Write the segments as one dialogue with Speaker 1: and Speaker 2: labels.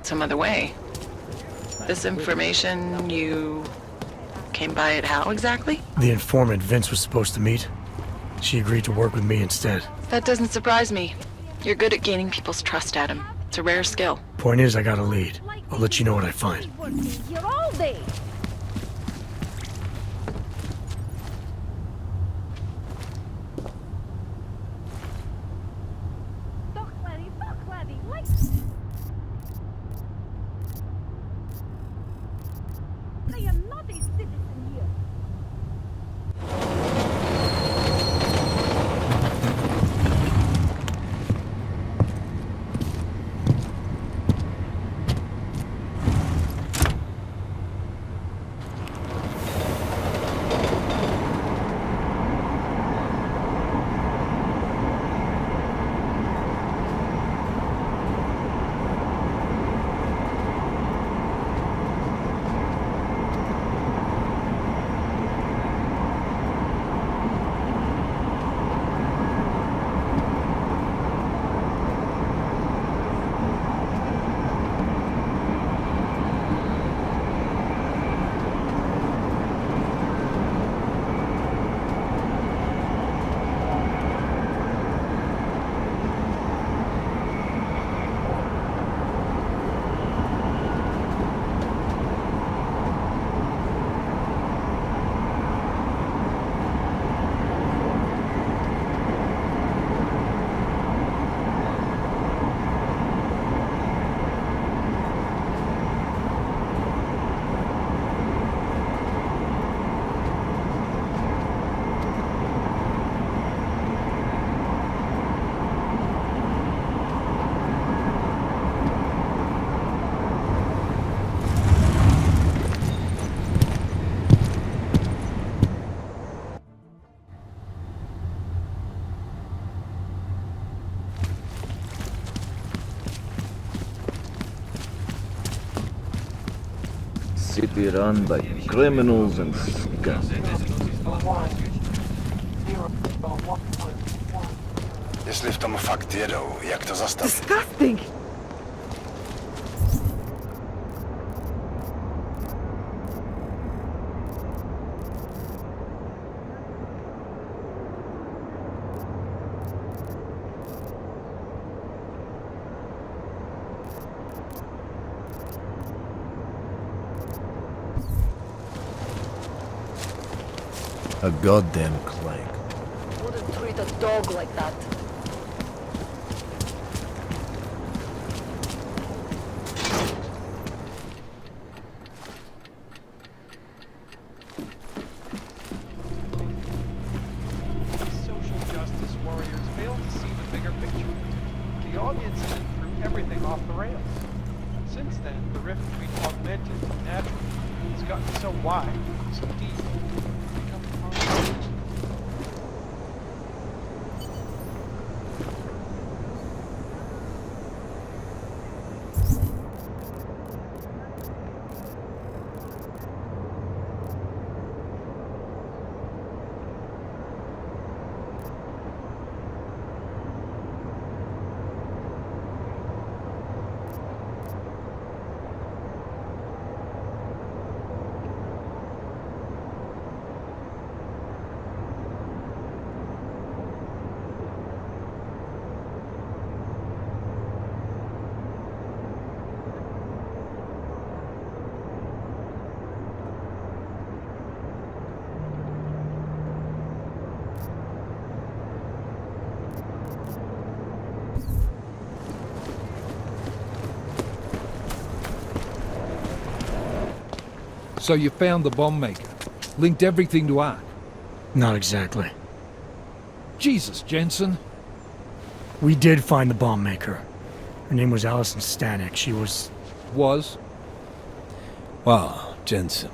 Speaker 1: some other way. This information, you came by it how exactly?
Speaker 2: The informant Vince was supposed to meet. She agreed to work with me instead.
Speaker 1: That doesn't surprise me. You're good at gaining people's trust, Adam. It's a rare skill.
Speaker 2: Point is, I got a lead. I'll let you know what I find.
Speaker 3: Here all day. I am not a citizen here.
Speaker 4: City run by criminals and scum.
Speaker 5: Jeśli w tom fakt jedą, jak to zastawić?
Speaker 3: Disgusting!
Speaker 4: A goddamn clank.
Speaker 1: Wouldn't treat a dog like that.
Speaker 6: Social justice warriors fail to see the bigger picture. The audience threw everything off the rails. Since then, the rift between augmented and natural has gotten so wide, so deep, become harmful.
Speaker 7: So you found the bomb maker. Linked everything to Ark.
Speaker 2: Not exactly.
Speaker 7: Jesus, Jensen.
Speaker 2: We did find the bomb maker. Her name was Allison Stanek. She was...
Speaker 7: Was?
Speaker 8: Wow, Jensen.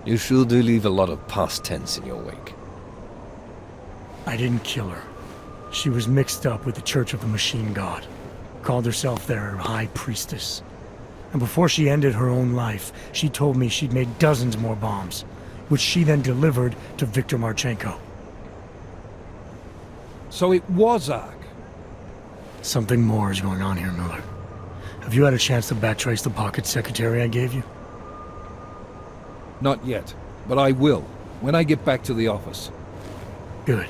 Speaker 8: You sure do leave a lot of past tense in your wake.
Speaker 2: I didn't kill her. She was mixed up with the Church of the Machine God. Called herself their High Priestess. And before she ended her own life, she told me she'd made dozens more bombs, which she then delivered to Viktor Marchenko.
Speaker 7: So it was Ark.
Speaker 2: Something more is going on here, Miller. Have you had a chance to backtrace the pocket secretary I gave you?
Speaker 7: Not yet, but I will, when I get back to the office.
Speaker 2: Good.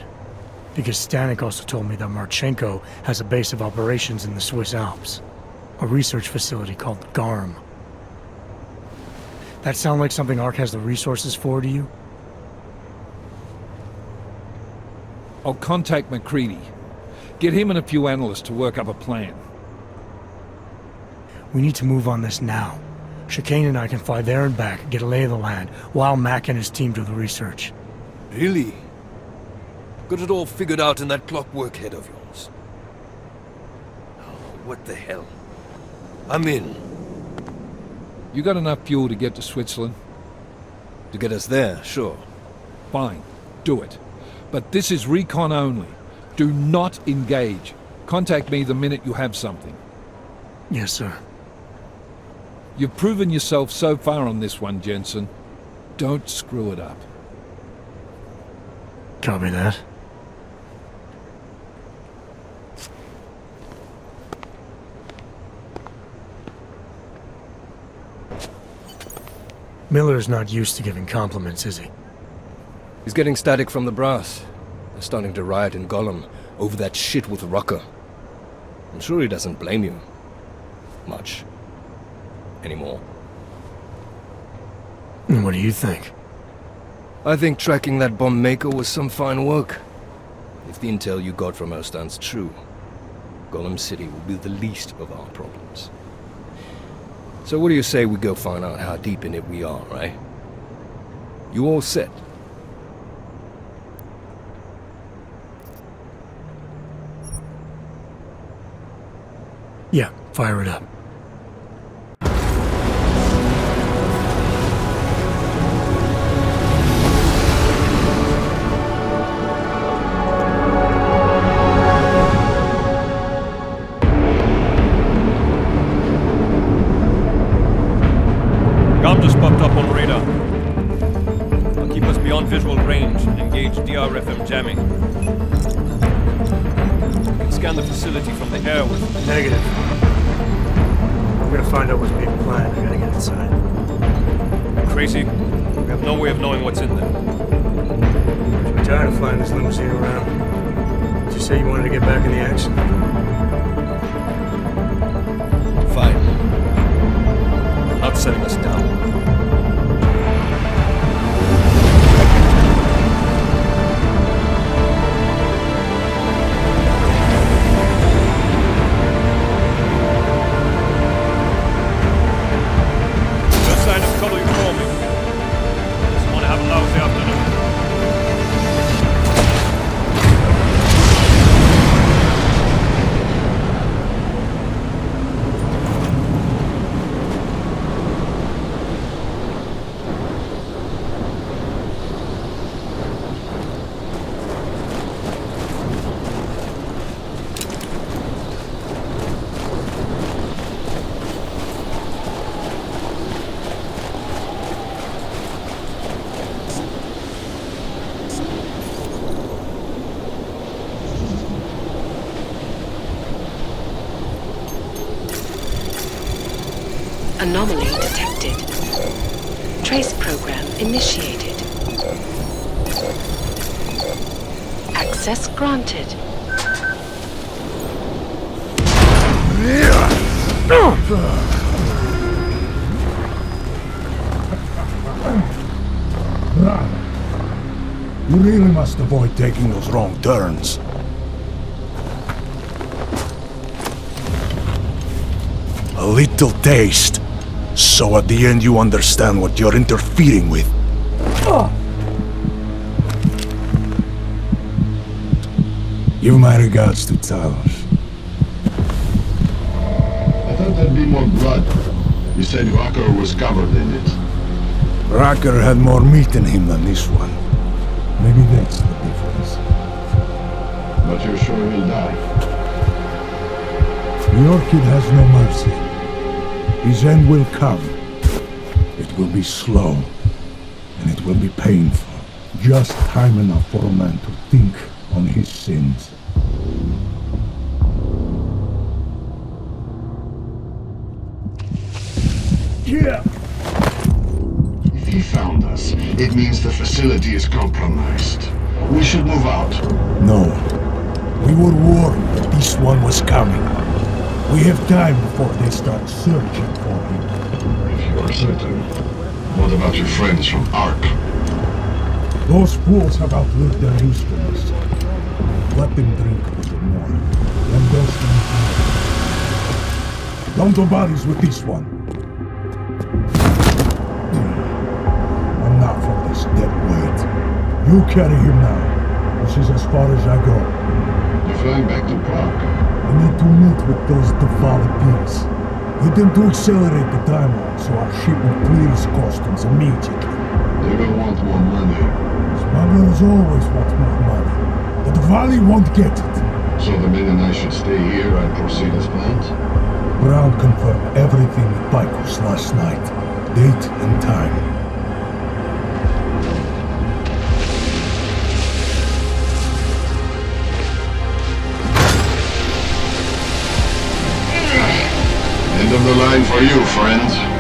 Speaker 2: Because Stanek also told me that Marchenko has a base of operations in the Swiss Alps. A research facility called GARM. That sound like something Ark has the resources for to you?
Speaker 7: I'll contact McCready. Get him and a few analysts to work up a plan.
Speaker 2: We need to move on this now. Chicane and I can fly there and back, get a lay of the land, while Mac and his team do the research.
Speaker 8: Really? Got it all figured out in that clockwork head of yours? Oh, what the hell? I'm in.
Speaker 7: You got enough fuel to get to Switzerland?
Speaker 8: To get us there, sure.
Speaker 7: Fine, do it. But this is recon only. Do not engage. Contact me the minute you have something.
Speaker 2: Yes, sir.
Speaker 7: You've proven yourself so far on this one, Jensen. Don't screw it up.
Speaker 2: Copy that. Miller's not used to giving compliments, is he?
Speaker 8: He's getting static from the brass. They're starting to riot in Gollum over that shit with Rucker. I'm sure he doesn't blame you. Much. Anymore.
Speaker 2: And what do you think?
Speaker 8: I think tracking that bomb maker was some fine work. If the intel you got from her stands true, Gollum City will be the least of our problems. So what do you say we go find out how deep in it we are, right? You all set?
Speaker 2: Yeah, fire it up.
Speaker 9: Ground just popped up on radar. I'll keep us beyond visual range and engage DRFM jamming. You can scan the facility from the air with...
Speaker 2: Negative. I'm gonna find out what's being planned. I gotta get inside.
Speaker 9: Crazy. We have no way of knowing what's in there.
Speaker 2: I'm tired of flying this limousine around. Did you say you wanted to get back in the action?
Speaker 8: Fine.
Speaker 9: Not setting us down. Sign of color you call me. Just want to have a lousy afternoon.
Speaker 10: Anomaly detected. Trace program initiated. Access granted.
Speaker 11: You really must avoid taking those wrong turns. A little taste, so at the end you understand what you're interfering with. Give my regards to Talos.
Speaker 12: I thought there'd be more blood. You said Rucker was covered in it.
Speaker 11: Rucker had more meat in him than this one. Maybe that's the difference.
Speaker 12: But you're sure he'll die?
Speaker 11: The Orchid has no mercy. His end will come. It will be slow, and it will be painful. Just time enough for a man to think on his sins. Yeah.
Speaker 12: If he found us, it means the facility is compromised. We should move out.
Speaker 11: No. We were warned that this one was coming. We have time before they start searching for him.
Speaker 12: If you are certain, what about your friends from Ark?
Speaker 11: Those fools have outlived their usefulness. Let them drink a little more. Then they'll stand here. Don't do bodies with this one. I'm not for this dead weight. You carry him now. This is as far as I go.
Speaker 12: You're flying back to Prague.
Speaker 11: I need to meet with those devoted pigs. Get them to accelerate the timeline so our shipment clears customs immediately.
Speaker 12: They will want more money.
Speaker 11: Smugglers always want more money, but the Valley won't get it.
Speaker 12: So the men and I should stay here and proceed as planned?
Speaker 11: Brown confirmed everything with Picos last night. Date and time.
Speaker 12: End of the line for you, friend.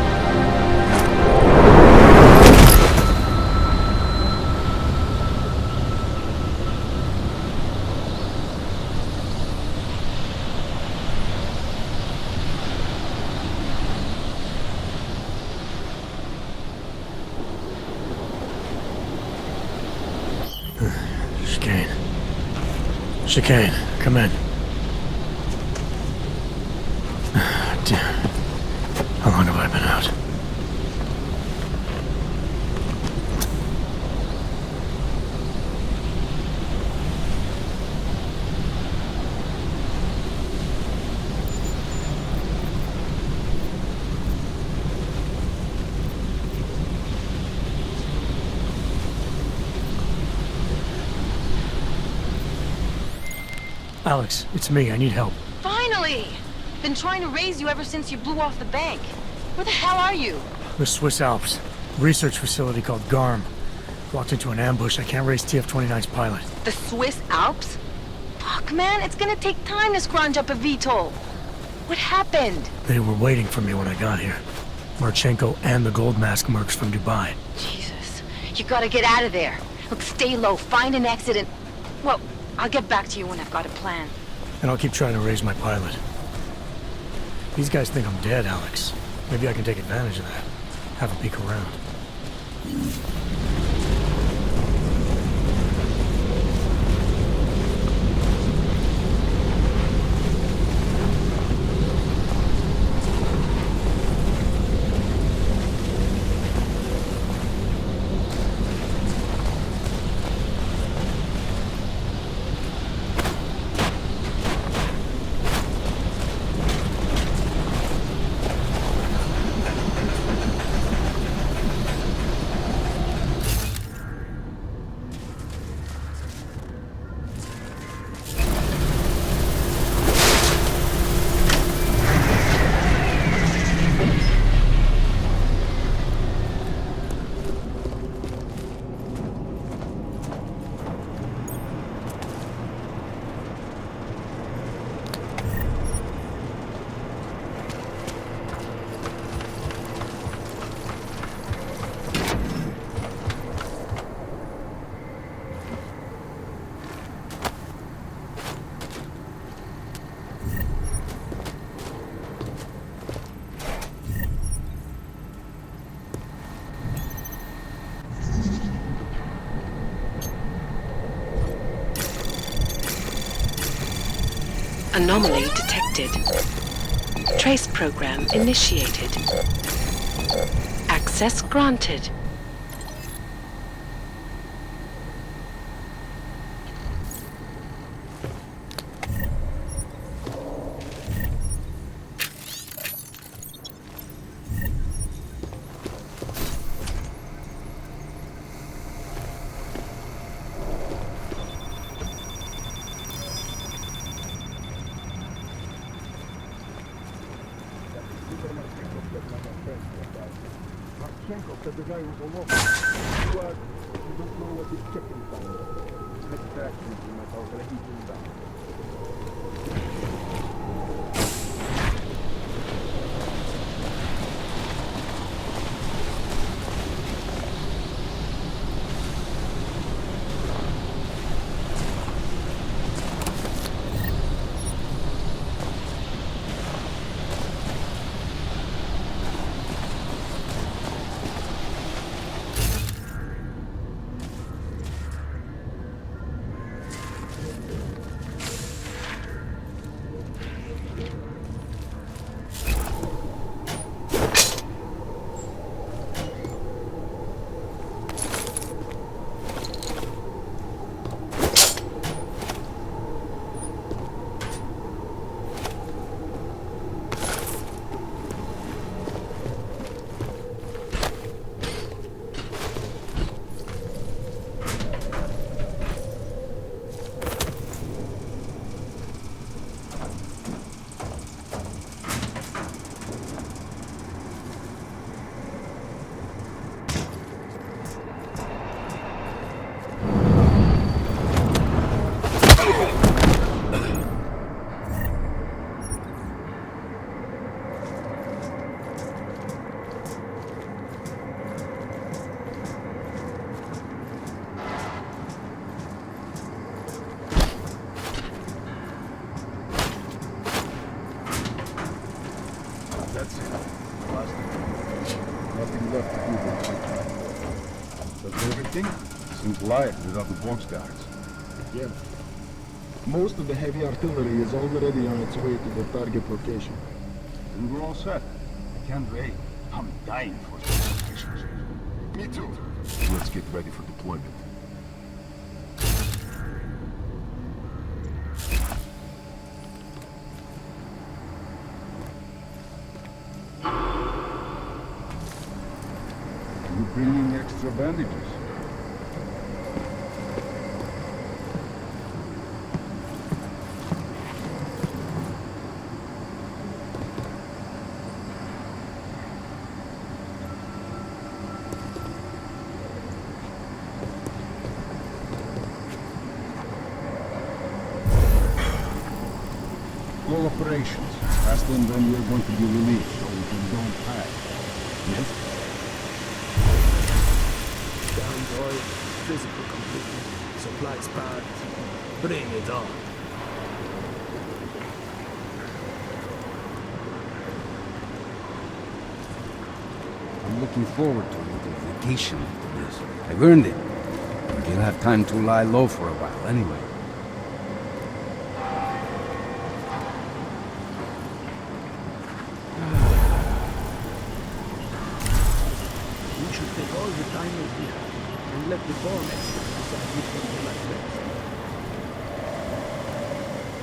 Speaker 2: Chicane, come in. Damn. How long have I been out? Alex, it's me. I need help.
Speaker 13: Finally! Been trying to raise you ever since you blew off the bank. Where the hell are you?
Speaker 2: The Swiss Alps. Research facility called GARM. Walked into an ambush. I can't raise TF-29's pilot.
Speaker 13: The Swiss Alps? Fuck, man, it's gonna take time to scrounge up a VTOL. What happened?
Speaker 2: They were waiting for me when I got here. Marchenko and the Gold Mask mercs from Dubai.
Speaker 13: Jesus. You gotta get out of there. Look, stay low, find an exit and... Well, I'll get back to you when I've got a plan.
Speaker 2: And I'll keep trying to raise my pilot. These guys think I'm dead, Alex. Maybe I can take advantage of that. Have a peek around.
Speaker 10: Anomaly detected. Trace program initiated. Access granted.
Speaker 11: everything? Seems light without the box guards.
Speaker 14: Yeah. Most of the heavy artillery is already on its way to the target location.
Speaker 11: Then we're all set. I can't wait. I'm dying for some missions.
Speaker 14: Me too.
Speaker 11: Let's get ready for deployment. You bringing extra bandages? Slow operations. Ask them when we're going to be released so we can go and pack. Yes?
Speaker 15: Down boy, physical completely, supplies packed. Bring it on.
Speaker 16: I'm looking forward to a little vacation after this. I've earned it. You'll have time to lie low for a while anyway.
Speaker 15: We should take all the time we have and let the bomb experts decide which one they like best.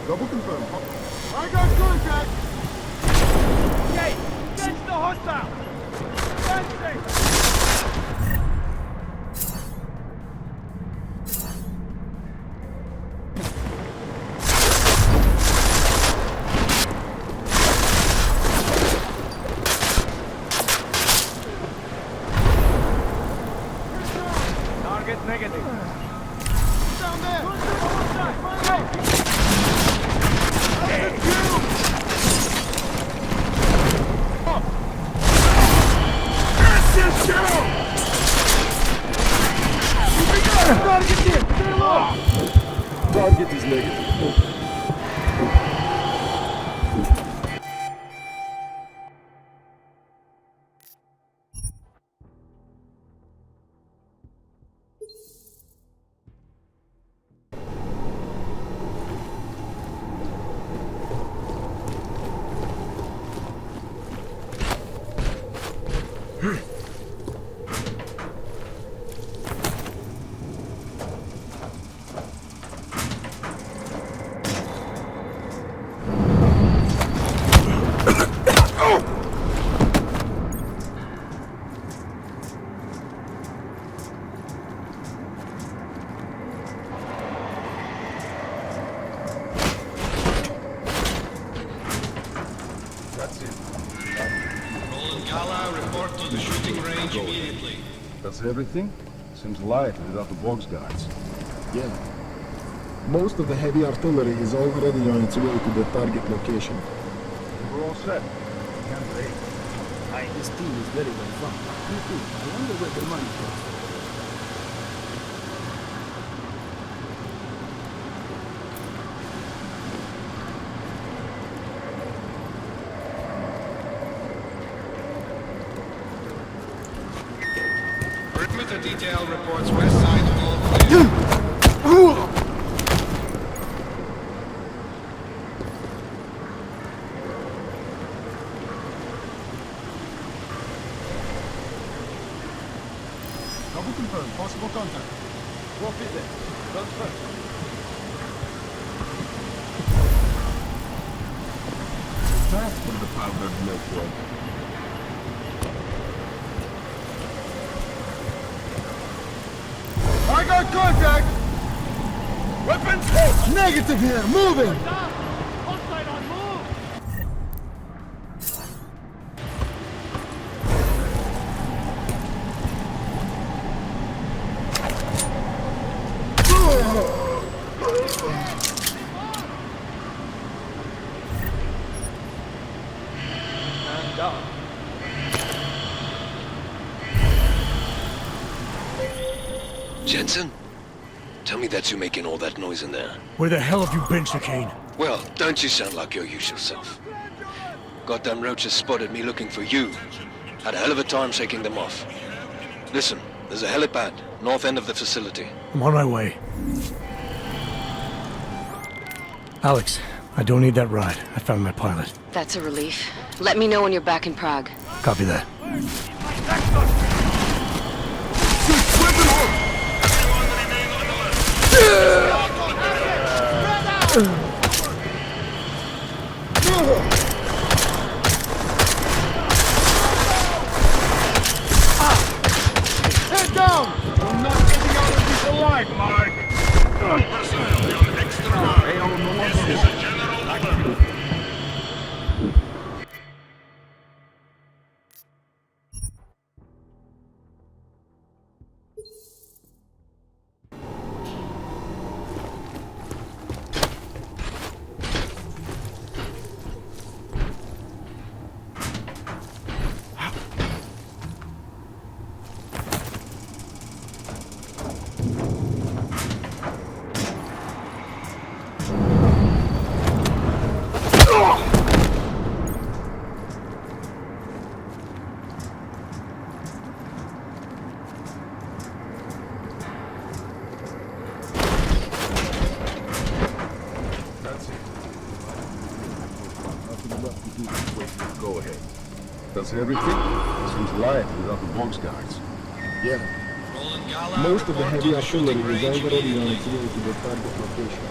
Speaker 14: Double confirm.
Speaker 6: I got contact! Yay! That's the hostile! Dancing! Target negative. Down there!
Speaker 14: Target is negative.
Speaker 11: That's everything? Seems light without the box guards.
Speaker 14: Yeah. Most of the heavy artillery is already on its way to the target location.
Speaker 11: We're all set. Can't wait.
Speaker 15: This team is very well fun. Me too. I wonder where the money comes from.
Speaker 17: Perimeter detail reports west side all clear.
Speaker 14: Double confirm. Possible contact.
Speaker 6: Wolf is it. Guns first.
Speaker 11: That's for the powdered milk one.
Speaker 6: I got contact! Weapons out!
Speaker 14: Negative here. Moving.
Speaker 6: Outside on move! And down.
Speaker 8: Jensen? Tell me that you're making all that noise in there.
Speaker 2: Where the hell have you been, Chicane?
Speaker 8: Well, don't you sound like your usual self. Goddamn roaches spotted me looking for you. Had a hell of a time shaking them off. Listen,
Speaker 18: There's a helipad, north end of the facility.
Speaker 2: I'm on my way. Alex, I don't need that ride. I found my pilot.
Speaker 13: That's a relief. Let me know when you're back in Prague.
Speaker 2: Copy that.
Speaker 15: Head down! You're not getting out of this alive, Mark!
Speaker 14: Go ahead. That's everything? Seems light without the box guards. Yeah. Most of the heavy artillery is already on its way to the target location.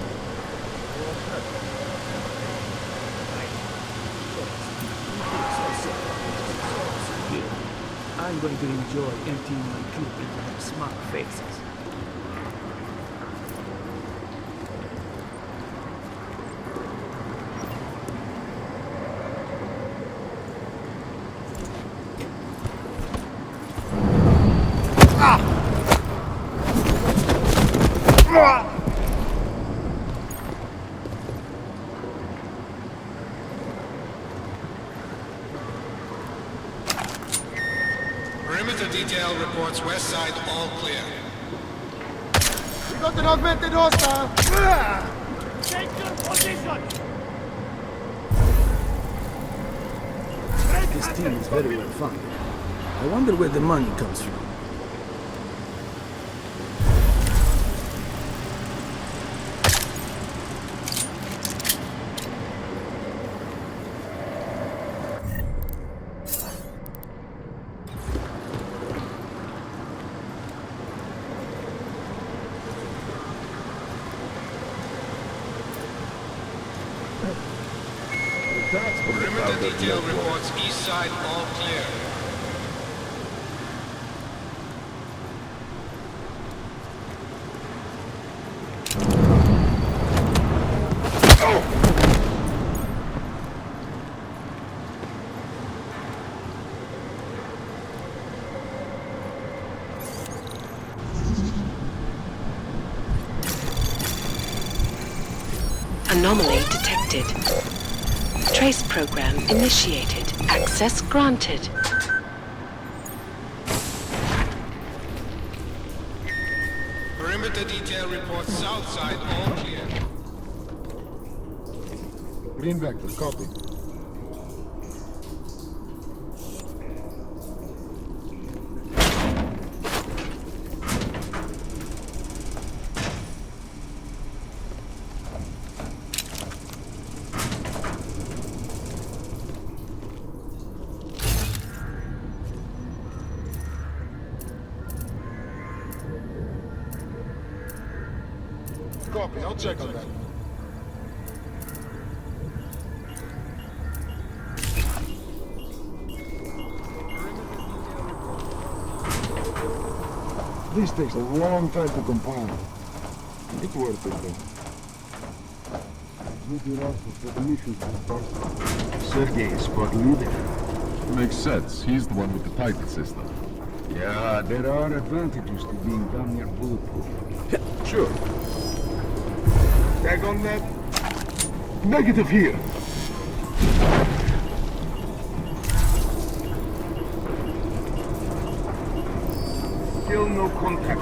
Speaker 15: I'm going to enjoy emptying my clip into their smug faces.
Speaker 17: Perimeter detail reports west side all clear.
Speaker 15: We got an augmented hostile! Take your position! This team is very well funded. I wonder where the money comes from.
Speaker 17: Perimeter detail reports east side all clear.
Speaker 10: Anomaly detected. Trace program initiated. Access granted.
Speaker 17: Perimeter detail reports south side all clear.
Speaker 14: Green Vector, copy. Copy, I'll check on that. This takes a long time to compile. It's worth it though. Sergei is squad leader.
Speaker 19: Makes sense. He's the one with the Titan system.
Speaker 16: Yeah, there are advantages to being damn near bulletproof.
Speaker 14: Sure. Tag on that. Negative here. Still no contact.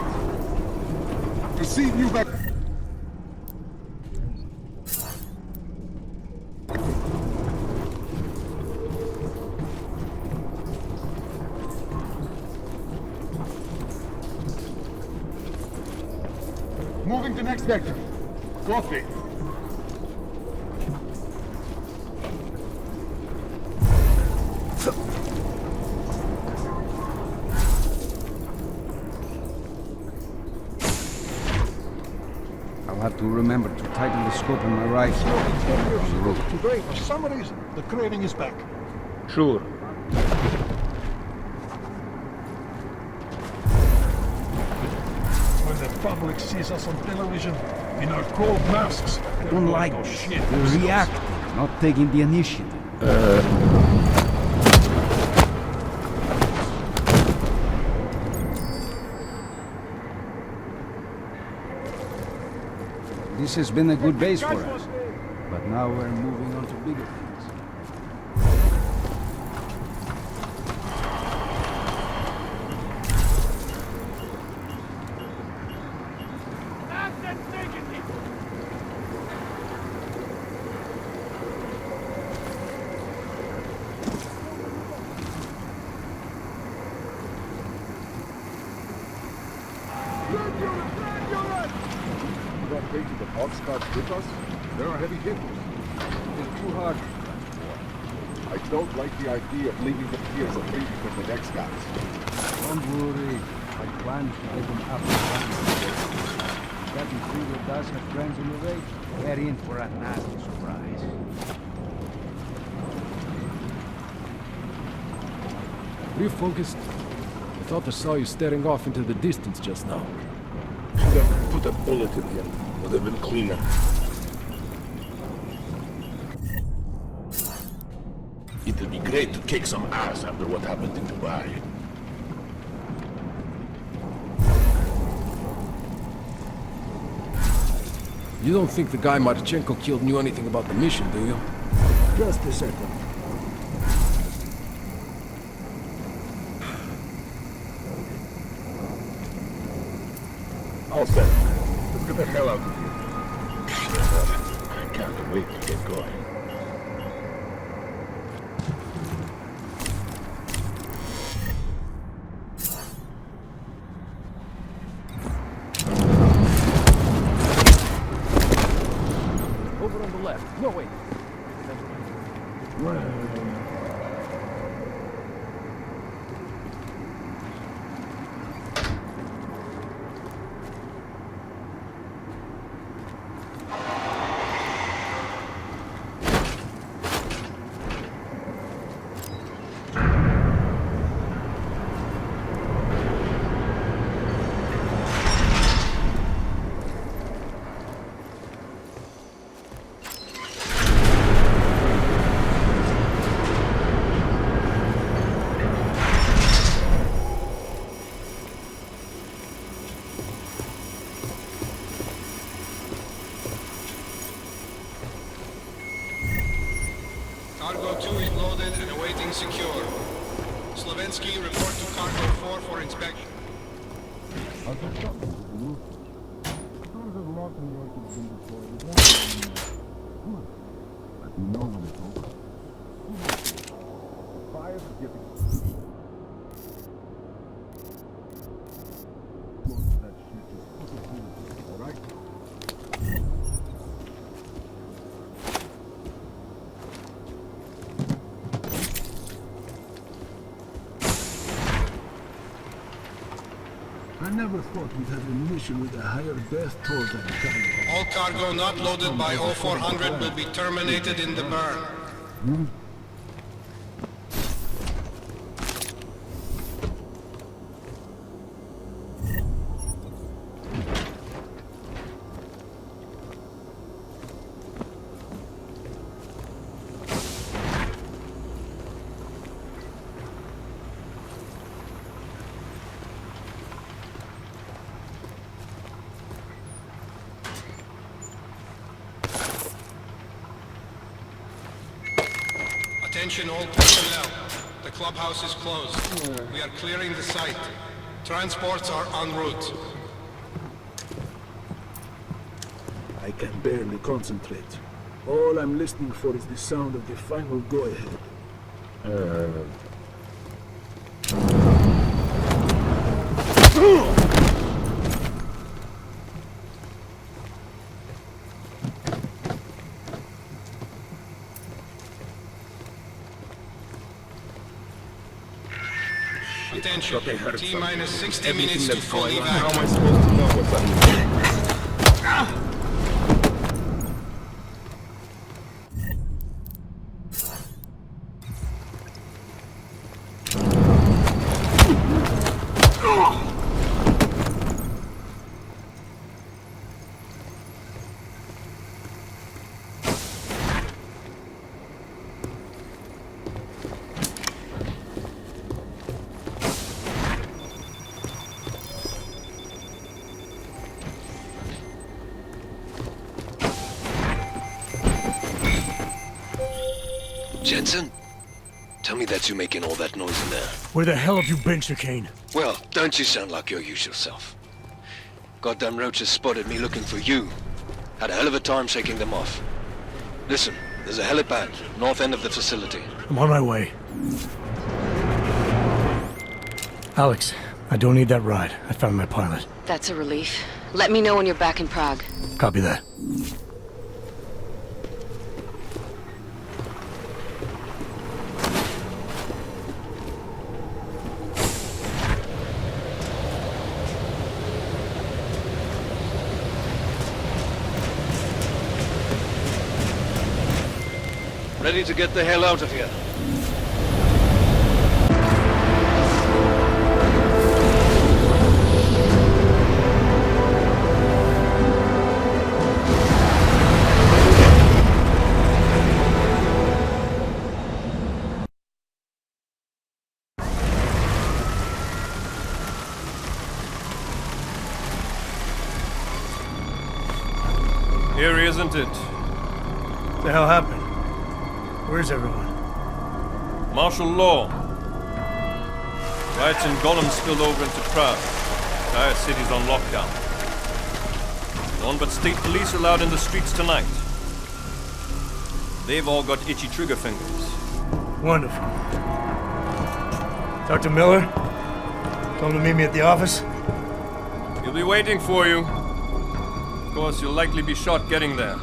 Speaker 14: Receive you back. Moving to next sector. Copy.
Speaker 16: I'll have to remember to tighten the scope on my rifle. On the road.
Speaker 14: Today, for some reason, the craving is back.
Speaker 16: Sure.
Speaker 14: When the public sees us on television, in our cold masks,
Speaker 16: I don't like
Speaker 14: oh,
Speaker 16: this.
Speaker 14: shit.
Speaker 16: They're reacting, not taking the initiative. This has been a good base for us, but now we're moving on to bigger things.
Speaker 19: You got taking the boxcars with us? There are heavy hitters.
Speaker 16: It's too hard.
Speaker 19: I don't like the idea of leaving the piers of waiting for the next guys.
Speaker 16: Don't worry. I plan to get them up and running. Captain Krieger does have friends on the way. They're in for a nasty surprise.
Speaker 20: Refocused. I thought I saw you staring off into the distance just now.
Speaker 14: Should have put a bullet in him. Would have been cleaner. It'll be great to kick some ass after what happened in Dubai.
Speaker 20: You don't think the guy Marchenko killed knew anything about the mission, do you?
Speaker 15: Just a second.
Speaker 14: All set. Let's get the hell out of here. I can't wait to get going.
Speaker 20: Over on the left. No, wait.
Speaker 17: Cargo 2 is loaded and awaiting secure. Slovensky, report to Cargo 4 for inspection.
Speaker 14: But you know when it's over. Fires are getting... That shit is all right?
Speaker 15: I never thought we'd have a mission with a higher death toll than cargo.
Speaker 17: All cargo not loaded by 0400 will be terminated in the burn. Attention all personnel. The clubhouse is closed. We are clearing the site. Transports are en route.
Speaker 15: I can barely concentrate. All I'm listening for is the sound of the final go-ahead.
Speaker 17: Attention, T-minus 60 minutes to
Speaker 14: that's
Speaker 17: full
Speaker 14: going on.
Speaker 17: evac.
Speaker 14: How am I supposed to know what's up?
Speaker 18: Jensen? Tell me that's you making all that noise in there.
Speaker 2: Where the hell have you been, Chicane?
Speaker 18: Well, don't you sound like your usual self. Goddamn roaches spotted me looking for you. Had a hell of a time shaking them off. Listen, there's a helipad, north end of the facility.
Speaker 2: I'm on my way. Alex, I don't need that ride. I found my pilot.
Speaker 13: That's a relief. Let me know when you're back in Prague.
Speaker 2: Copy that.
Speaker 18: Ready to get the hell out of here.
Speaker 9: Eerie, isn't it?
Speaker 2: What the hell happened? Where's everyone?
Speaker 9: Martial law. Riots in Gollum spilled over into Prague. Entire city's on lockdown. No one but state police allowed in the streets tonight. They've all got itchy trigger fingers.
Speaker 2: Wonderful. Dr. Miller? Told him to meet me at the office?
Speaker 9: He'll be waiting for you. Of course, you'll likely be shot getting there.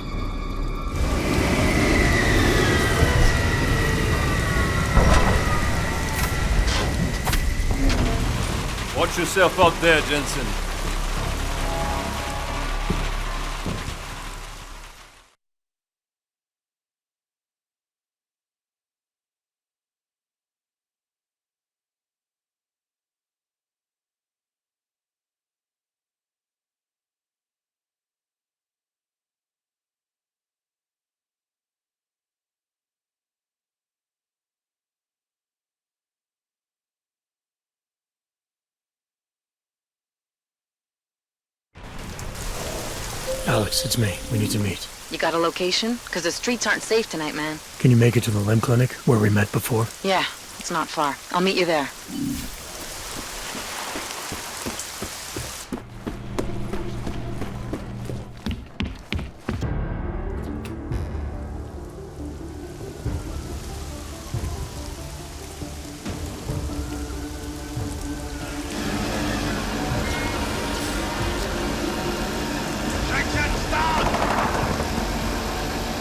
Speaker 9: Watch yourself out there, Jensen.
Speaker 2: Alex, it's me. We need to meet.
Speaker 13: You got a location? Because the streets aren't safe tonight, man.
Speaker 2: Can you make it to the limb clinic, where we met before?
Speaker 13: Yeah, it's not far. I'll meet you there.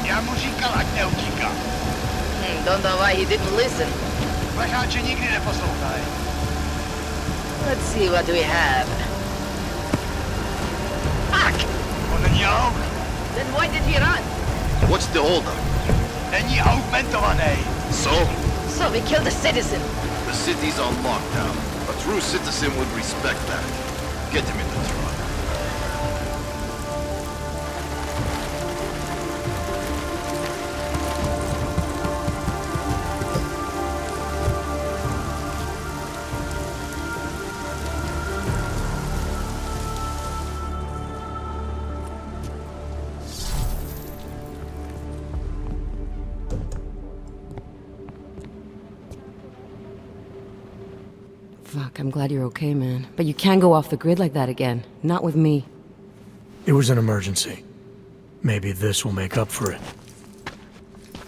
Speaker 5: Já mu říkal, ať neutíká.
Speaker 13: Don't know why he didn't listen.
Speaker 5: Plecháče nikdy neposlouchají.
Speaker 13: Let's see what we have. Fuck!
Speaker 5: On není aut.
Speaker 13: Then why did he run?
Speaker 18: What's the holdup?
Speaker 5: Není augmentovaný.
Speaker 13: So we killed a citizen.
Speaker 18: The city's on lockdown. A true citizen would respect that. Get him in the truck.
Speaker 13: Fuck, I'm glad you're okay, man. But you can't go off the grid like that again. Not with me.
Speaker 2: It was an emergency. Maybe this will make up for it.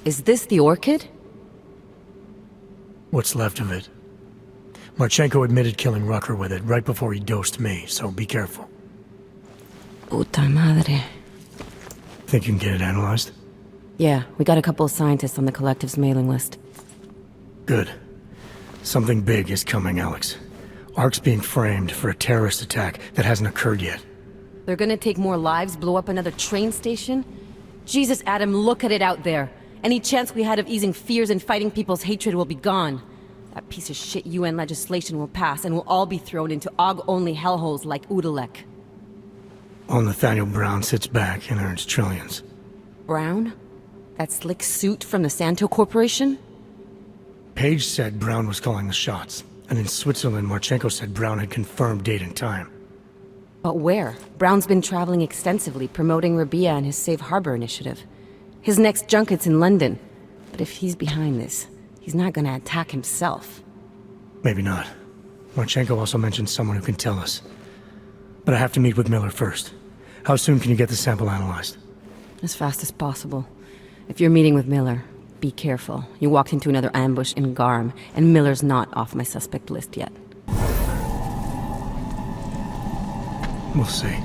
Speaker 13: Is this the orchid?
Speaker 2: What's left of it. Marchenko admitted killing Rucker with it right before he dosed me, so be careful.
Speaker 13: Puta madre.
Speaker 2: Think you can get it analyzed?
Speaker 13: Yeah, we got a couple of scientists on the collective's mailing list.
Speaker 2: Good. Something big is coming, Alex. Ark's being framed for a terrorist attack that hasn't occurred yet.
Speaker 21: They're gonna take more lives, blow up another train station? Jesus, Adam, look at it out there. Any chance we had of easing fears and fighting people's hatred will be gone. That piece of shit UN legislation will pass, and we'll all be thrown into AUG-only hellholes like Udalek.
Speaker 2: While Nathaniel Brown sits back and earns trillions.
Speaker 21: Brown? That slick suit from the Santo Corporation?
Speaker 2: Page said Brown was calling the shots, and in Switzerland, Marchenko said Brown had confirmed date and time.
Speaker 21: But where? Brown's been traveling extensively, promoting Rabia and his Safe Harbor initiative. His next junket's in London. But if he's behind this, he's not gonna attack himself.
Speaker 2: Maybe not. Marchenko also mentioned someone who can tell us. But I have to meet with Miller first. How soon can you get the sample analyzed?
Speaker 21: As fast as possible. If you're meeting with Miller, be careful. You walked into another ambush in Garm, and Miller's not off my suspect list yet.
Speaker 2: We'll see.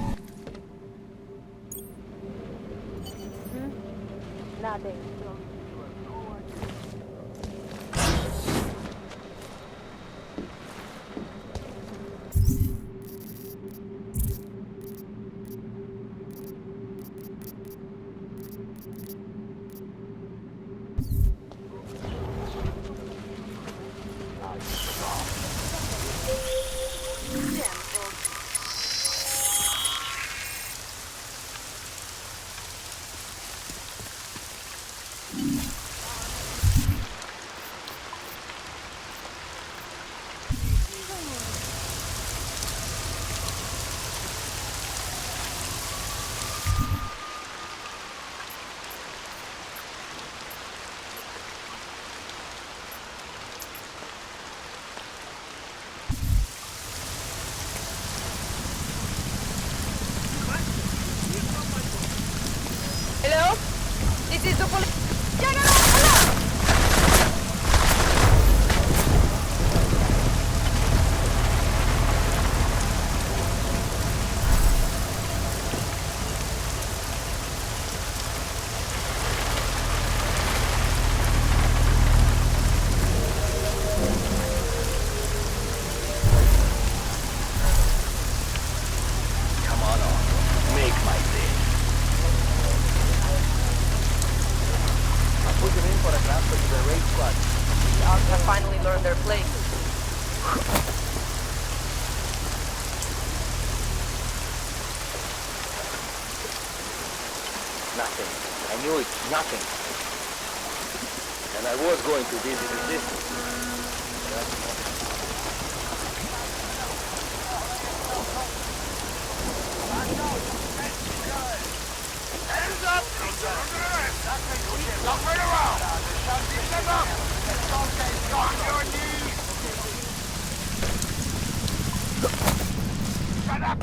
Speaker 3: Nothing.
Speaker 13: Hello? This is the police.
Speaker 22: Come on off. Make my day. Put them in for a transfer to the raid squad.
Speaker 13: The Arcs have finally learned their place.
Speaker 22: Nothing. I knew it. Nothing. And I was going to visit resistance.
Speaker 17: Hands up! Don't turn around! Step up! On your knees! Shut up!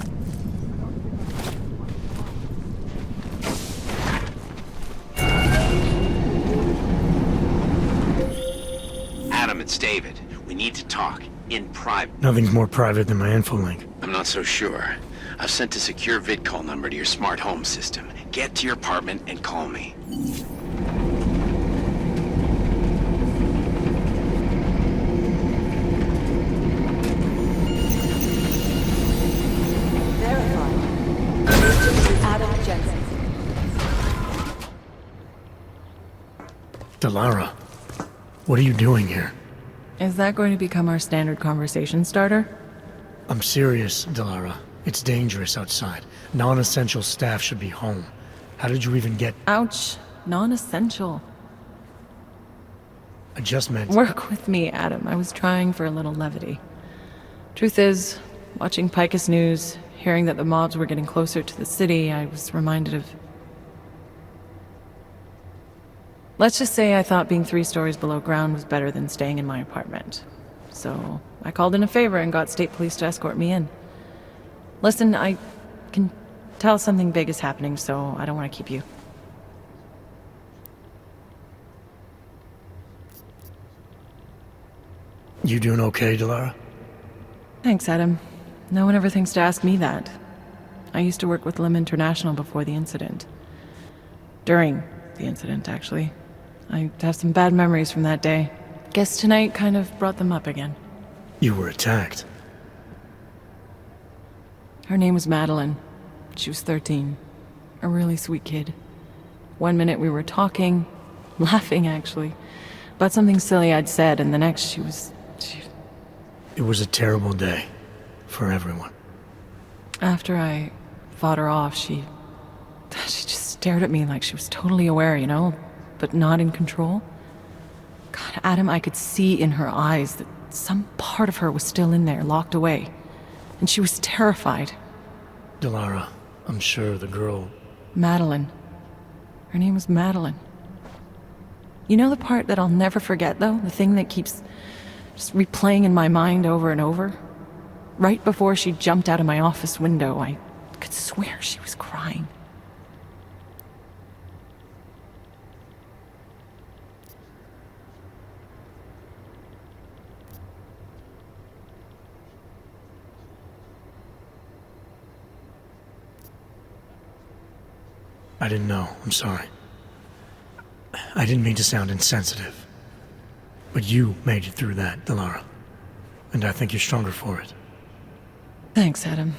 Speaker 23: Adam, it's David. We need to talk. In private.
Speaker 2: Nothing's more private than my info link.
Speaker 23: I'm not so sure. I've sent a secure vid call number to your smart home system. Get to your apartment and call me.
Speaker 21: Adam Jensen.
Speaker 2: Delara, what are you doing here?
Speaker 1: Is that going to become our standard conversation starter?
Speaker 2: I'm serious, Delara. It's dangerous outside. Non-essential staff should be home. How did you even get...
Speaker 1: Ouch. Non-essential.
Speaker 2: I just meant...
Speaker 1: Work with me, Adam. I was trying for a little levity. Truth is, watching Picus News, hearing that the mobs were getting closer to the city, I was reminded of... Let's just say I thought being 3 stories below ground was better than staying in my apartment. So, I called in a favor and got state police to escort me in. Listen, I can tell something big is happening, so I don't want to keep you.
Speaker 2: You doing okay, Delara?
Speaker 1: Thanks, Adam. No one ever thinks to ask me that. I used to work with Lim International before the incident. During the incident, actually. I have some bad memories from that day. Guess tonight kind of brought them up again.
Speaker 2: You were attacked.
Speaker 1: Her name was Madeline. She was 13. A really sweet kid. One minute we were talking, laughing actually, about something silly I'd said, and the next she was...
Speaker 2: It was a terrible day. For everyone.
Speaker 1: After I fought her off, she just stared at me like she was totally aware, you know, but not in control. God, Adam, I could see in her eyes that some part of her was still in there, locked away. And she was terrified.
Speaker 2: Delara, I'm sure the girl...
Speaker 1: Madeline. Her name was Madeline. You know the part that I'll never forget, though? The thing that keeps just replaying in my mind over and over? Right before she jumped out of my office window, I could swear she was crying.
Speaker 2: I didn't know. I'm sorry. I didn't mean to sound insensitive. But you made it through that, Delara. And I think you're stronger for it.
Speaker 1: Thanks, Adam.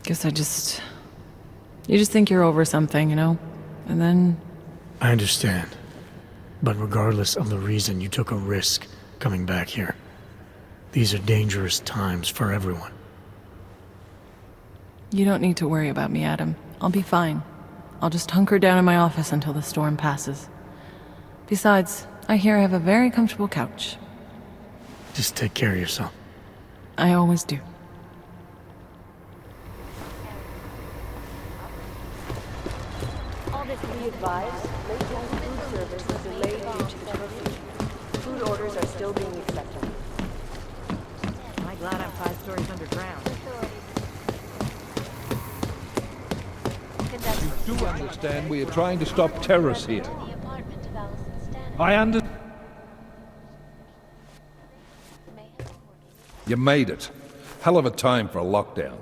Speaker 1: Guess you just think you're over something, you know? And then...
Speaker 2: I understand. But regardless of the reason, you took a risk coming back here. These are dangerous times for everyone.
Speaker 1: You don't need to worry about me, Adam. I'll be fine. I'll just hunker down in my office until the storm passes. Besides, I hear I have a very comfortable couch.
Speaker 2: Just take care of yourself.
Speaker 1: I always do.
Speaker 4: Be advised, late-night food service is delayed due to the curfew. Food orders are still being accepted.
Speaker 3: Am I glad I'm 5 stories underground?
Speaker 16: You do understand we are trying to stop terrorists here. I understand. You made it. Hell of a time for a lockdown.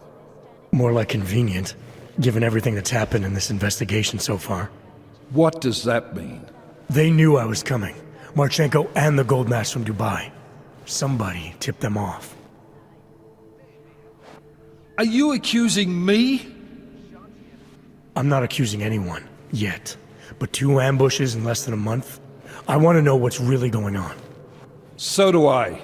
Speaker 2: More like convenient, given everything that's happened in this investigation so far.
Speaker 16: What does that mean?
Speaker 2: They knew I was coming. Marchenko and the gold mask from Dubai. Somebody tipped them off.
Speaker 16: Are you accusing me?
Speaker 2: I'm not accusing anyone, yet. But 2 ambushes in less than a month? I want to know what's really going on.
Speaker 16: So do I.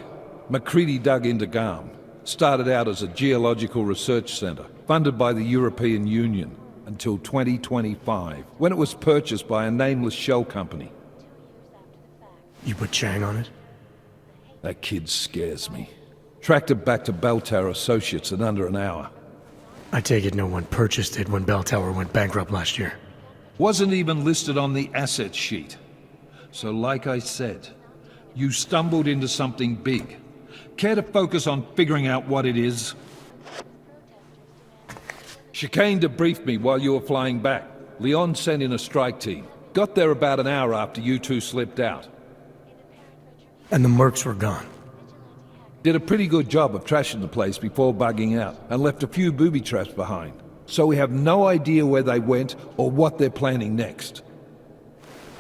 Speaker 16: McCready dug into GARM. Started out as a geological research center, funded by the European Union, until 2025, when it was purchased by a nameless shell company.
Speaker 2: You put Chang on it?
Speaker 16: That kid scares me. Tracked it back to Bell Tower Associates in under an hour.
Speaker 2: I take it no one purchased it when Bell Tower went bankrupt last year.
Speaker 16: Wasn't even listed on the asset sheet. So like I said, you stumbled into something big. Care to focus on figuring out what it is? Chicane debriefed me while you were flying back. Leon sent in a strike team. Got there about an hour after you two slipped out.
Speaker 2: And the mercs were gone.
Speaker 16: Did a pretty good job of trashing the place before bugging out, and left a few booby traps behind. So we have no idea where they went or what they're planning next.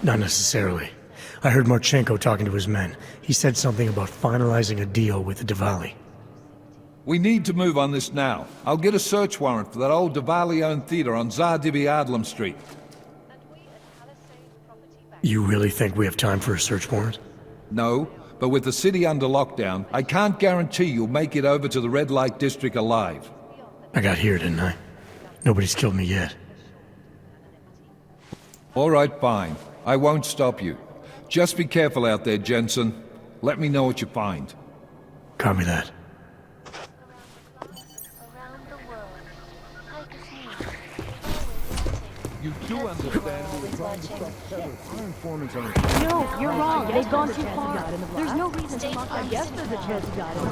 Speaker 2: Not necessarily. I heard Marchenko talking to his men. He said something about finalizing a deal with the Diwali.
Speaker 16: We need to move on this now. I'll get a search warrant for that old Diwali-owned theater on Zardibi Adlam Street.
Speaker 2: You really think we have time for a search warrant?
Speaker 16: No, but with the city under lockdown, I can't guarantee you'll make it over to the red light district alive.
Speaker 2: I got here, didn't I? Nobody's killed me yet.
Speaker 16: All right, fine. I won't stop you. Just be careful out there, Jensen. Let me know what you find.
Speaker 2: Copy that.
Speaker 16: You do understand we're trying to stop terrorists. Our informants are...
Speaker 3: No, you're wrong. They've gone too far. There's no reason to lock down. I guess there's a chance he died in the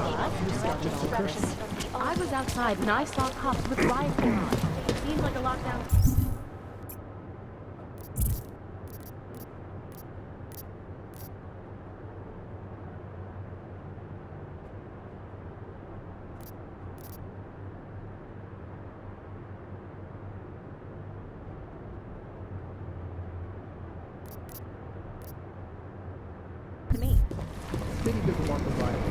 Speaker 3: blast. I was outside and I saw cops with riots going on. It seems like a lockdown. To me.
Speaker 16: City doesn't want the violence.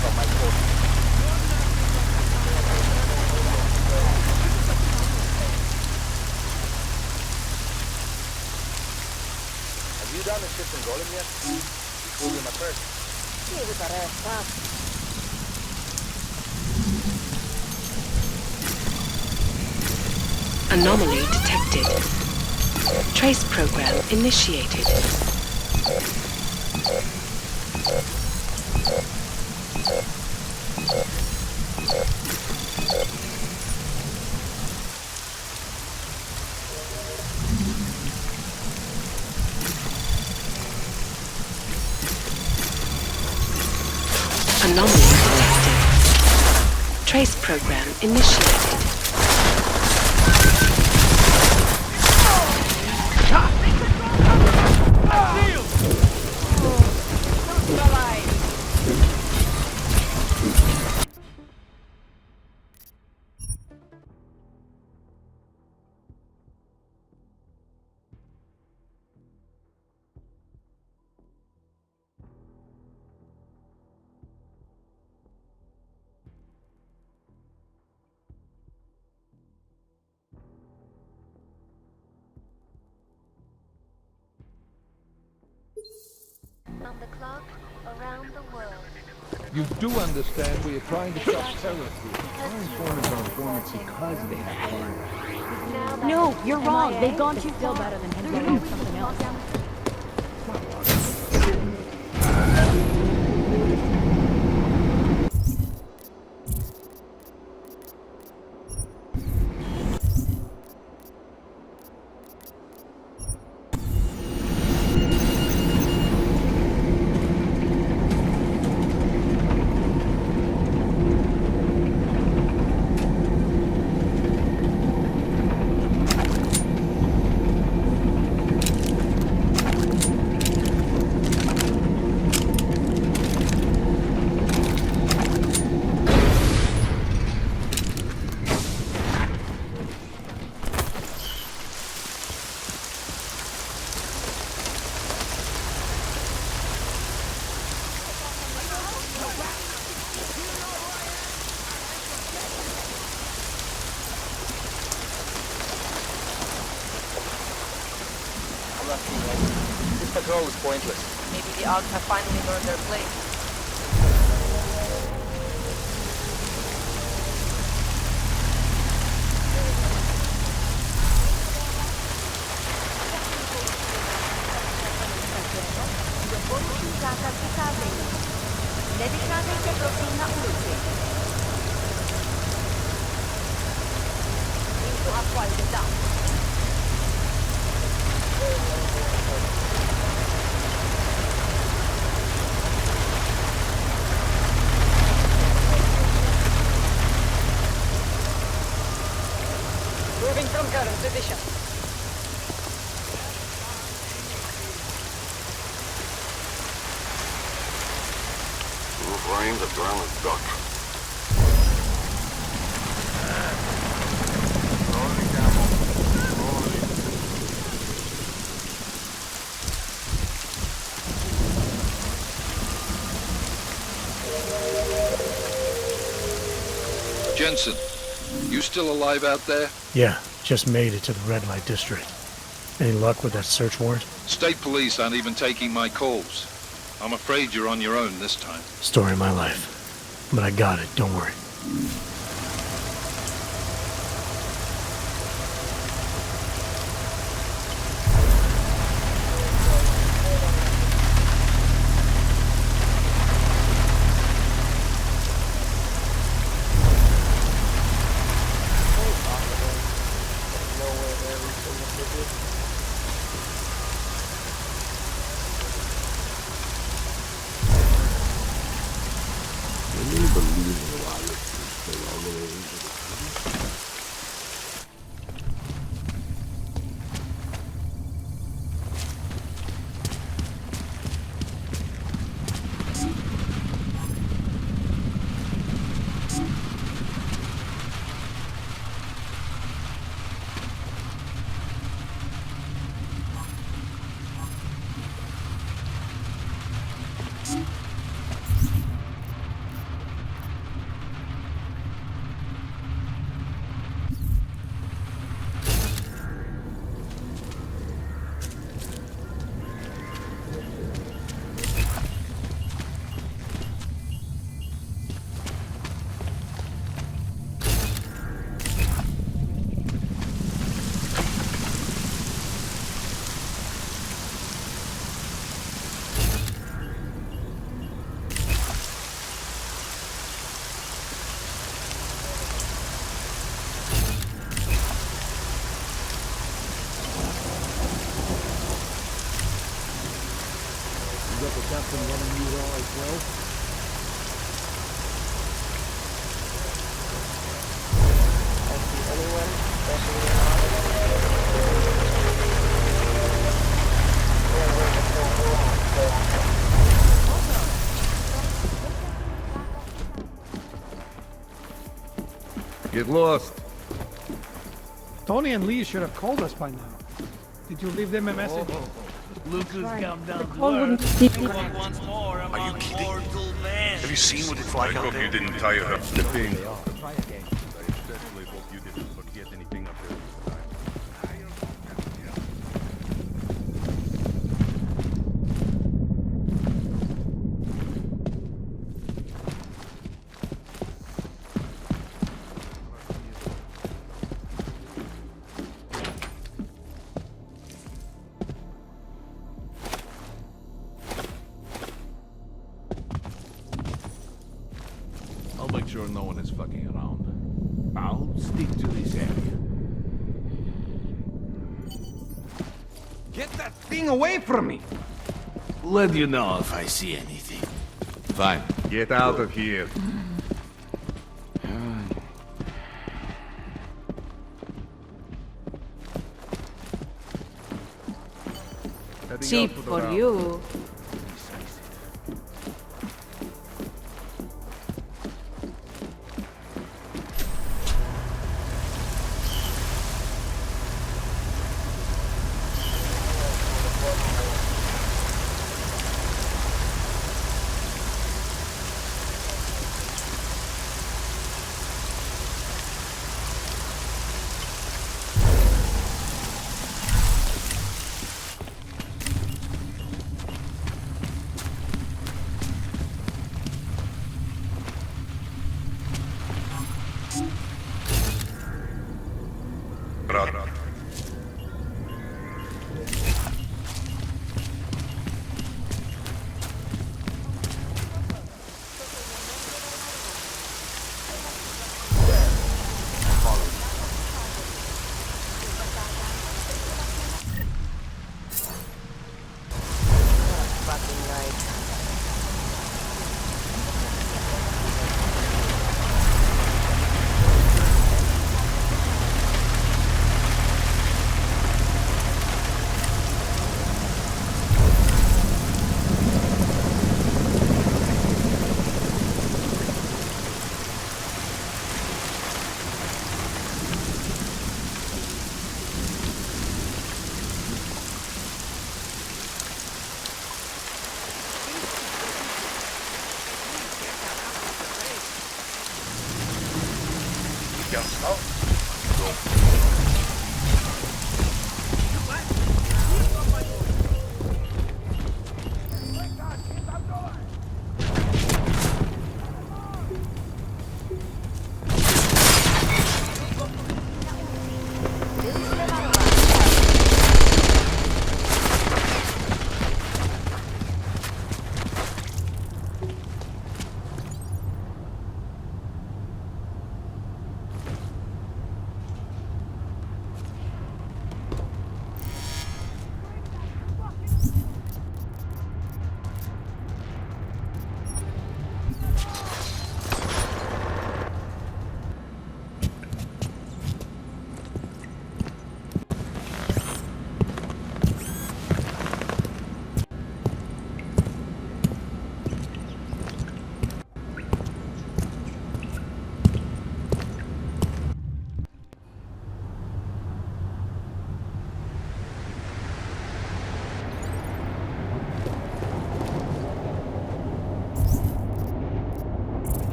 Speaker 22: from my court. Have you done a shift in Golem yet? Before you my first.
Speaker 10: Anomaly detected. Trace program initiated. Anomaly detected. Trace program initiated.
Speaker 3: On the clock, around the world.
Speaker 16: You do understand we are trying to stop terror here.
Speaker 15: Our informants are informants because they have power.
Speaker 3: No, you're wrong. They've gone too
Speaker 21: Still
Speaker 3: far.
Speaker 21: better than him
Speaker 3: There's
Speaker 21: going
Speaker 3: no
Speaker 21: with
Speaker 3: reason
Speaker 21: something
Speaker 3: to
Speaker 21: else.
Speaker 3: lock down.
Speaker 22: This patrol is pointless.
Speaker 4: Maybe the Oggs have finally learned their place.
Speaker 13: Moving from current position.
Speaker 19: Roof rain, the ground is duck.
Speaker 16: Jensen, you still alive out there?
Speaker 2: Yeah, just made it to the red light district. Any luck with that search warrant?
Speaker 16: State police aren't even taking my calls. I'm afraid you're on your own this time.
Speaker 2: Story of my life. But I got it, don't worry.
Speaker 19: Can you believe it while I look through
Speaker 15: been running you raw as well?
Speaker 4: I see anyone, especially an
Speaker 14: Get lost.
Speaker 6: Tony and Lee should have called us by now. Did you leave them a message?
Speaker 15: Lucas come down to
Speaker 3: Call wouldn't
Speaker 15: earth.
Speaker 3: keep
Speaker 5: Are you kidding? Have you seen what it's like out there?
Speaker 19: didn't tie her up. Slipping.
Speaker 15: I'll make sure no one is fucking around. I'll stick to this area. Get that thing away from me! Let you know if I see anything. Fine.
Speaker 14: Get out of here.
Speaker 3: cheap for you.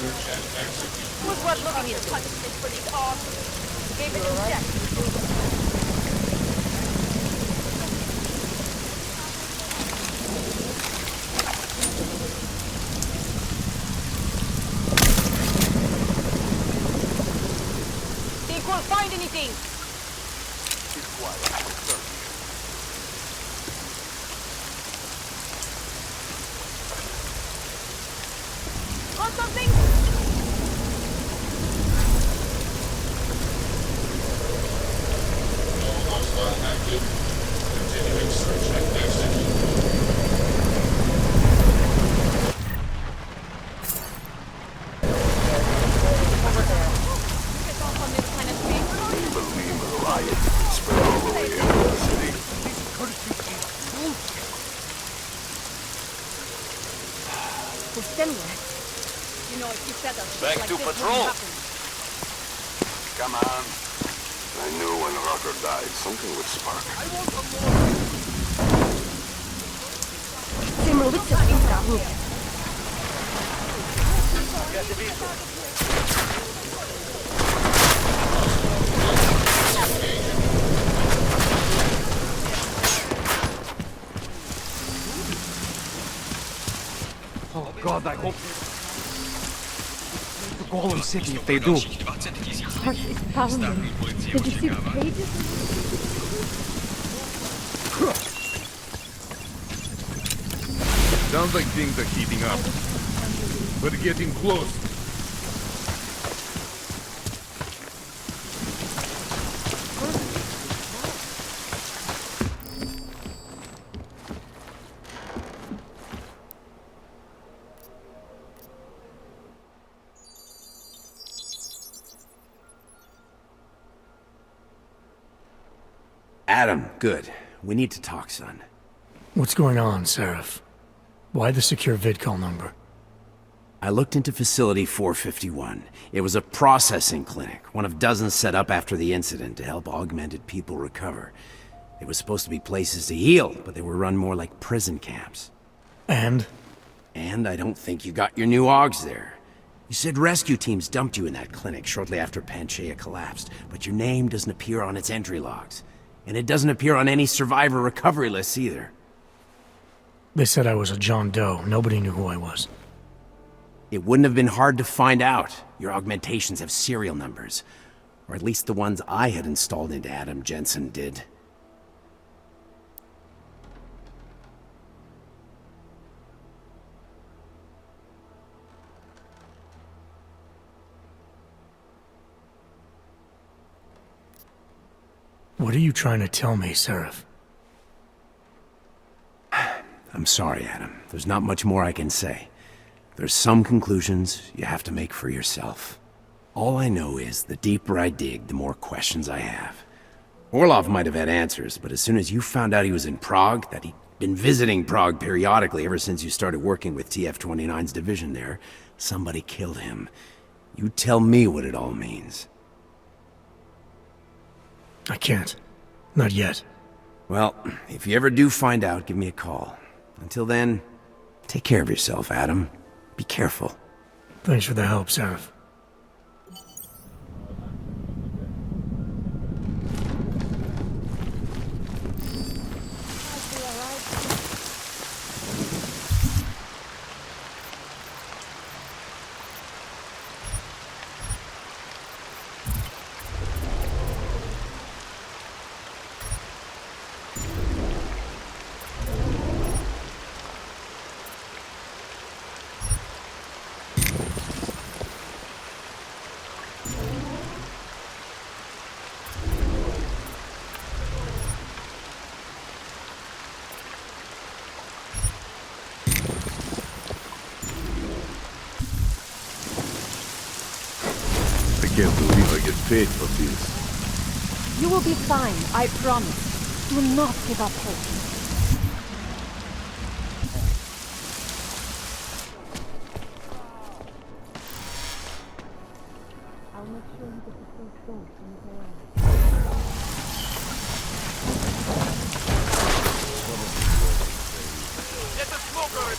Speaker 3: Was what looking at touch this pretty car. Gave it a check. Think we'll find anything. Got something?
Speaker 19: Continuing search at exit.
Speaker 3: You know, if you said that
Speaker 5: Back
Speaker 3: like
Speaker 5: to
Speaker 3: this
Speaker 5: patrol.
Speaker 3: wouldn't happen.
Speaker 5: Come on. I knew when Rucker died, something would spark.
Speaker 3: Simmer, with the things
Speaker 7: Oh God, I hope the Golem City if they do.
Speaker 3: Part is pounding. Did you see the pages?
Speaker 14: Sounds like things are heating up. We're getting close.
Speaker 23: Adam, good. We need to talk, son.
Speaker 2: What's going on, Seraph? Why the secure vidcall number?
Speaker 23: I looked into Facility 451. It was a processing clinic, one of dozens set up after the incident to help augmented people recover. They were supposed to be places to heal, but they were run more like prison camps.
Speaker 2: And?
Speaker 23: And I don't think you got your new augs there. You said rescue teams dumped you in that clinic shortly after Panchaea collapsed, but your name doesn't appear on its entry logs. And it doesn't appear on any survivor recovery lists either.
Speaker 2: They said I was a John Doe. Nobody knew who I was.
Speaker 23: It wouldn't have been hard to find out. Your augmentations have serial numbers. Or at least the ones I had installed into Adam Jensen did.
Speaker 2: What are you trying to tell me, Seraph?
Speaker 23: I'm sorry, Adam. There's not much more I can say. There's some conclusions you have to make for yourself. All I know is the deeper I dig, the more questions I have. Orlov might have had answers, but as soon as you found out he was in Prague, that he'd been visiting Prague periodically ever since you started working with TF-29's division there, somebody killed him. You tell me what it all means.
Speaker 2: I can't. Not yet.
Speaker 23: Well, if you ever do find out, give me a call. Until then, take care of yourself, Adam. Be careful.
Speaker 2: Thanks for the help, Seraph.
Speaker 14: I can't believe I get paid for this.
Speaker 3: You will be fine, I promise. Do not give up hope. I'll make sure you get the first dose when you go out.
Speaker 5: Get the smoker!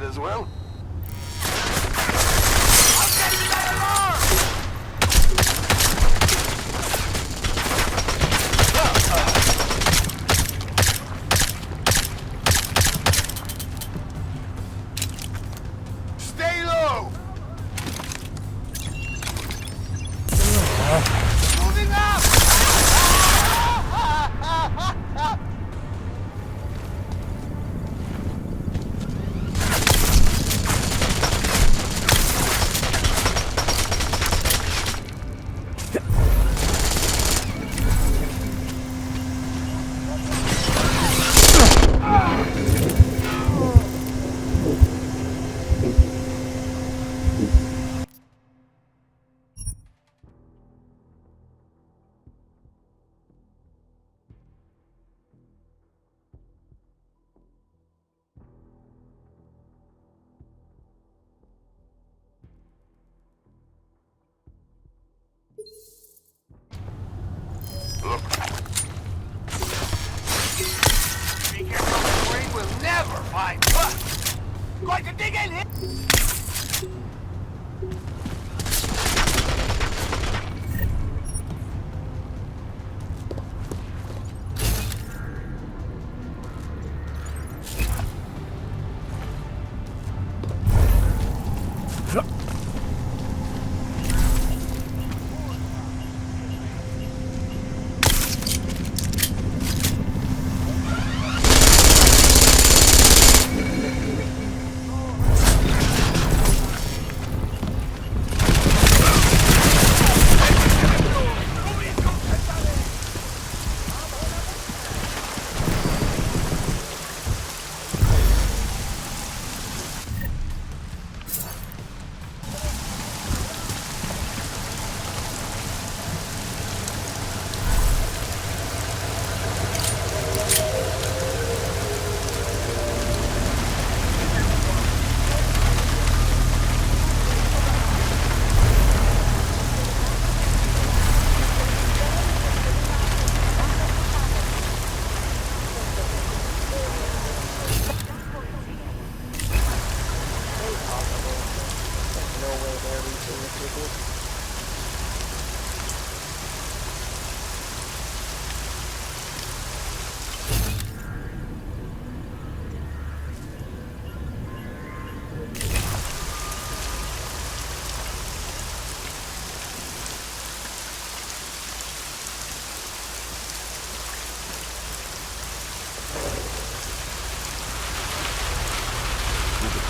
Speaker 5: it as well?
Speaker 15: Stay low! Moving up! Be careful, the brain will never find us! Going to dig in here!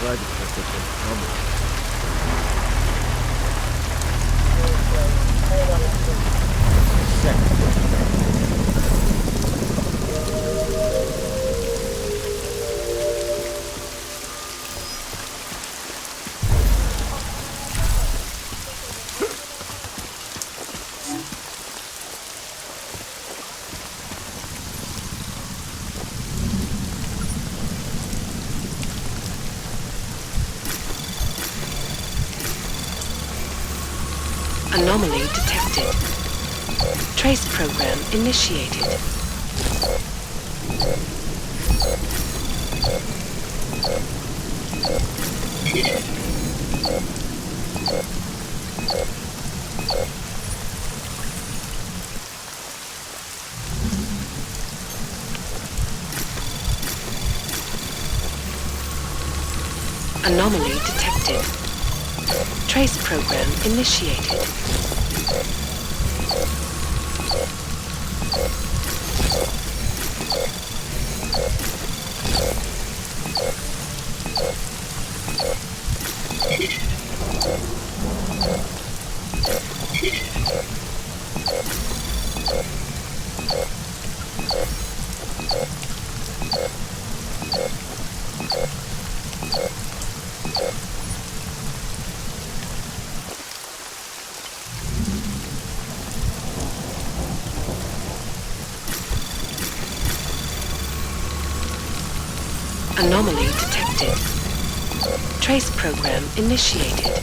Speaker 20: Tried to test it with numbers.
Speaker 10: Anomaly detected. Trace program initiated. Anomaly detected. Trace program initiated. Anomaly detected. Trace program initiated.